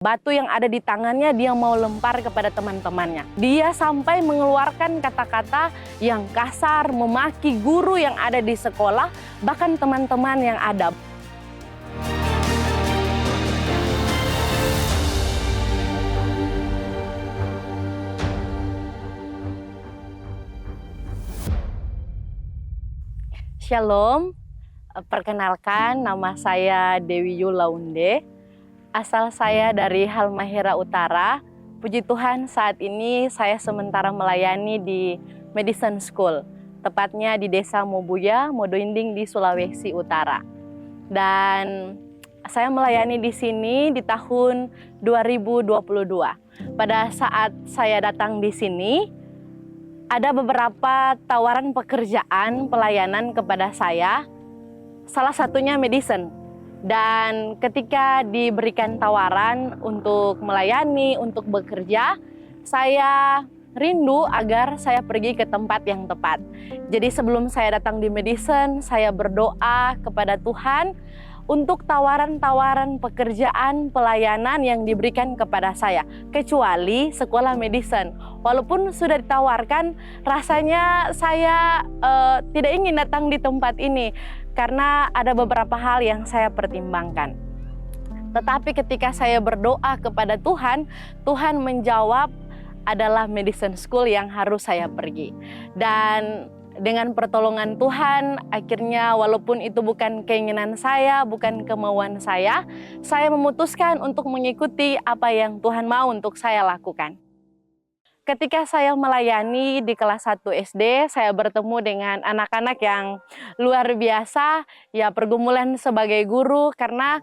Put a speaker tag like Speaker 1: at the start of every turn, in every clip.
Speaker 1: Batu yang ada di tangannya dia mau lempar kepada teman-temannya. Dia sampai mengeluarkan kata-kata yang kasar, memaki guru yang ada di sekolah, bahkan teman-teman yang ada. Shalom, perkenalkan nama saya Dewi Yulaunde. Asal saya dari Halmahera Utara. Puji Tuhan saat ini saya sementara melayani di Medicine School. Tepatnya di Desa Mobuya, Modoinding di Sulawesi Utara. Dan saya melayani di sini di tahun 2022. Pada saat saya datang di sini, ada beberapa tawaran pekerjaan pelayanan kepada saya. Salah satunya medicine. Dan ketika diberikan tawaran untuk melayani, untuk bekerja, saya rindu agar saya pergi ke tempat yang tepat. Jadi sebelum saya datang di medicine, saya berdoa kepada Tuhan untuk tawaran-tawaran pekerjaan pelayanan yang diberikan kepada saya, kecuali sekolah medicine. Walaupun sudah ditawarkan, rasanya saya tidak ingin datang di tempat ini karena ada beberapa hal yang saya pertimbangkan. Tetapi ketika saya berdoa kepada Tuhan, Tuhan menjawab adalah medicine school yang harus saya pergi. Dan dengan pertolongan Tuhan, akhirnya walaupun itu bukan keinginan saya, bukan kemauan saya memutuskan untuk mengikuti apa yang Tuhan mau untuk saya lakukan. Ketika saya melayani di kelas 1 SD, saya bertemu dengan anak-anak yang luar biasa, ya pergumulan sebagai guru karena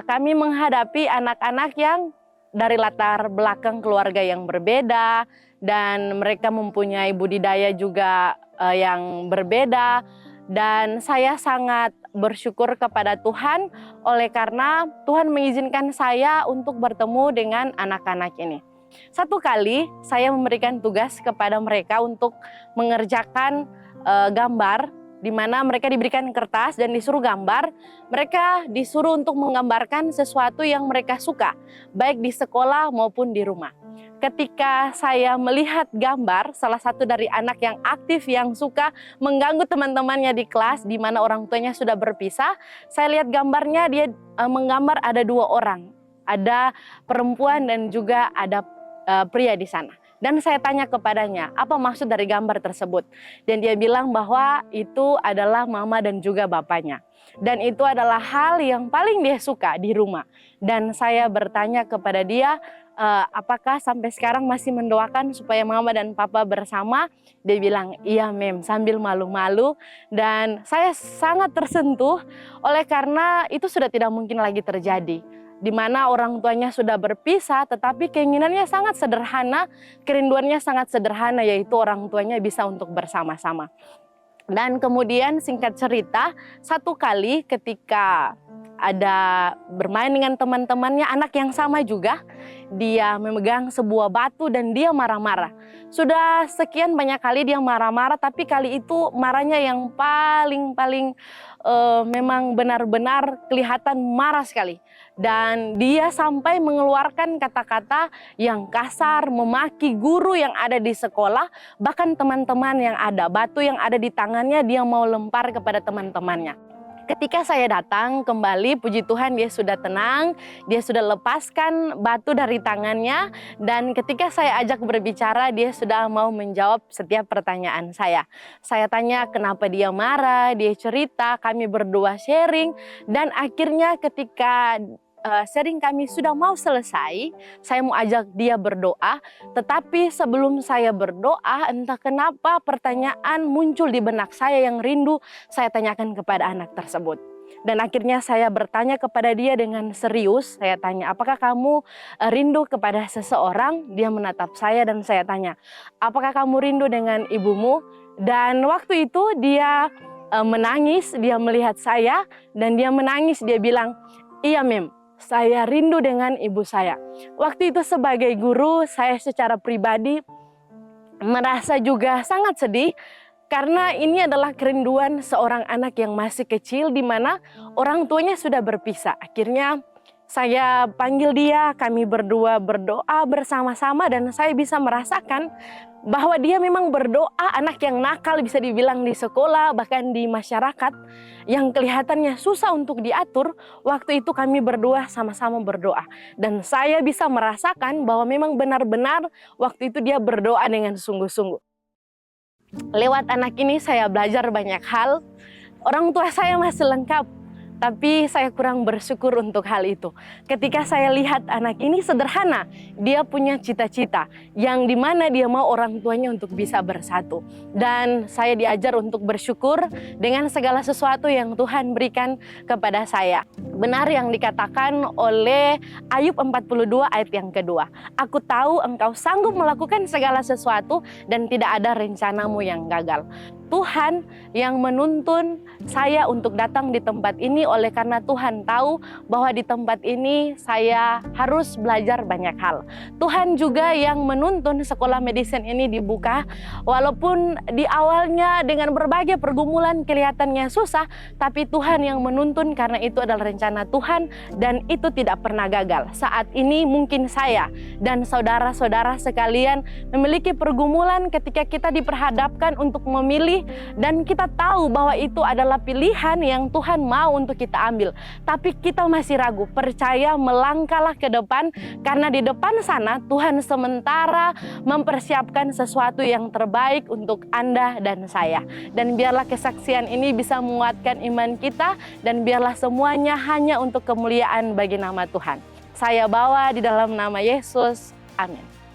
Speaker 1: kami menghadapi anak-anak yang dari latar belakang keluarga yang berbeda dan mereka mempunyai budidaya juga yang berbeda, dan saya sangat bersyukur kepada Tuhan oleh karena Tuhan mengizinkan saya untuk bertemu dengan anak-anak ini. Satu kali saya memberikan tugas kepada mereka untuk mengerjakan gambar, di mana mereka diberikan kertas dan disuruh gambar. Mereka disuruh untuk menggambarkan sesuatu yang mereka suka, baik di sekolah maupun di rumah. Ketika saya melihat gambar salah satu dari anak yang aktif yang suka mengganggu teman-temannya di kelas, di mana orang tuanya sudah berpisah, saya lihat gambarnya dia menggambar ada 2 orang, ada perempuan dan juga ada pria di sana. Dan saya tanya kepadanya, apa maksud dari gambar tersebut? Dan dia bilang bahwa itu adalah mama dan juga bapaknya. Dan itu adalah hal yang paling dia suka di rumah. Dan saya bertanya kepada dia, apakah sampai sekarang masih mendoakan supaya mama dan papa bersama? Dia bilang, iya mem, sambil malu-malu. Dan saya sangat tersentuh oleh karena itu sudah tidak mungkin lagi terjadi. Di mana orang tuanya sudah berpisah, tetapi keinginannya sangat sederhana, kerinduannya sangat sederhana, yaitu orang tuanya bisa untuk bersama-sama. Dan kemudian singkat cerita, satu kali ketika ada bermain dengan teman-temannya, anak yang sama juga, dia memegang sebuah batu dan dia marah-marah. Sudah sekian banyak kali dia marah-marah, tapi kali itu marahnya yang paling memang benar-benar kelihatan marah sekali. Dan dia sampai mengeluarkan kata-kata yang kasar, memaki guru yang ada di sekolah, bahkan teman-teman yang ada. Batu yang ada di tangannya dia mau lempar kepada teman-temannya. Ketika saya datang kembali, puji Tuhan dia sudah tenang, dia sudah lepaskan batu dari tangannya, dan ketika saya ajak berbicara, dia sudah mau menjawab setiap pertanyaan saya. Saya tanya kenapa dia marah, dia cerita, kami berdua sharing, dan akhirnya ketika sharing kami sudah mau selesai, saya mau ajak dia berdoa, tetapi sebelum saya berdoa, entah kenapa pertanyaan muncul di benak saya yang rindu saya tanyakan kepada anak tersebut. Dan akhirnya saya bertanya kepada dia dengan serius, saya tanya, apakah kamu rindu kepada seseorang? Dia menatap saya dan saya tanya, apakah kamu rindu dengan ibumu? Dan waktu itu dia menangis, dia melihat saya dan dia menangis, dia bilang, iya mem, saya rindu dengan ibu saya. Waktu itu sebagai guru, saya secara pribadi merasa juga sangat sedih karena ini adalah kerinduan seorang anak yang masih kecil di mana orang tuanya sudah berpisah. Akhirnya Saya panggil dia, kami berdua berdoa bersama-sama dan saya bisa merasakan bahwa dia memang berdoa, anak yang nakal bisa dibilang di sekolah, bahkan di masyarakat, yang kelihatannya susah untuk diatur. Waktu itu kami berdua sama-sama berdoa. Dan saya bisa merasakan bahwa memang benar-benar waktu itu dia berdoa dengan sungguh-sungguh. Lewat anak ini saya belajar banyak hal. Orang tua saya masih lengkap, tapi saya kurang bersyukur untuk hal itu. Ketika saya lihat anak ini sederhana, dia punya cita-cita yang dimana dia mau orang tuanya untuk bisa bersatu. Dan saya diajar untuk bersyukur dengan segala sesuatu yang Tuhan berikan kepada saya. Benar yang dikatakan oleh Ayub 42 ayat yang kedua. Aku tahu engkau sanggup melakukan segala sesuatu dan tidak ada rencanamu yang gagal. Tuhan yang menuntun saya untuk datang di tempat ini oleh karena Tuhan tahu bahwa di tempat ini saya harus belajar banyak hal. Tuhan juga yang menuntun sekolah medicine ini dibuka, walaupun di awalnya dengan berbagai pergumulan kelihatannya susah, tapi Tuhan yang menuntun karena itu adalah rencana Tuhan dan itu tidak pernah gagal. Saat ini mungkin saya dan saudara-saudara sekalian memiliki pergumulan ketika kita diperhadapkan untuk memilih dan kita tahu bahwa itu adalah pilihan yang Tuhan mau untuk kita ambil. Tapi kita masih ragu, percaya melangkahlah ke depan karena di depan sana Tuhan sementara mempersiapkan sesuatu yang terbaik untuk Anda dan saya. Dan biarlah kesaksian ini bisa menguatkan iman kita dan biarlah semuanya hanya untuk kemuliaan bagi nama Tuhan. Saya bawa di dalam nama Yesus. Amin.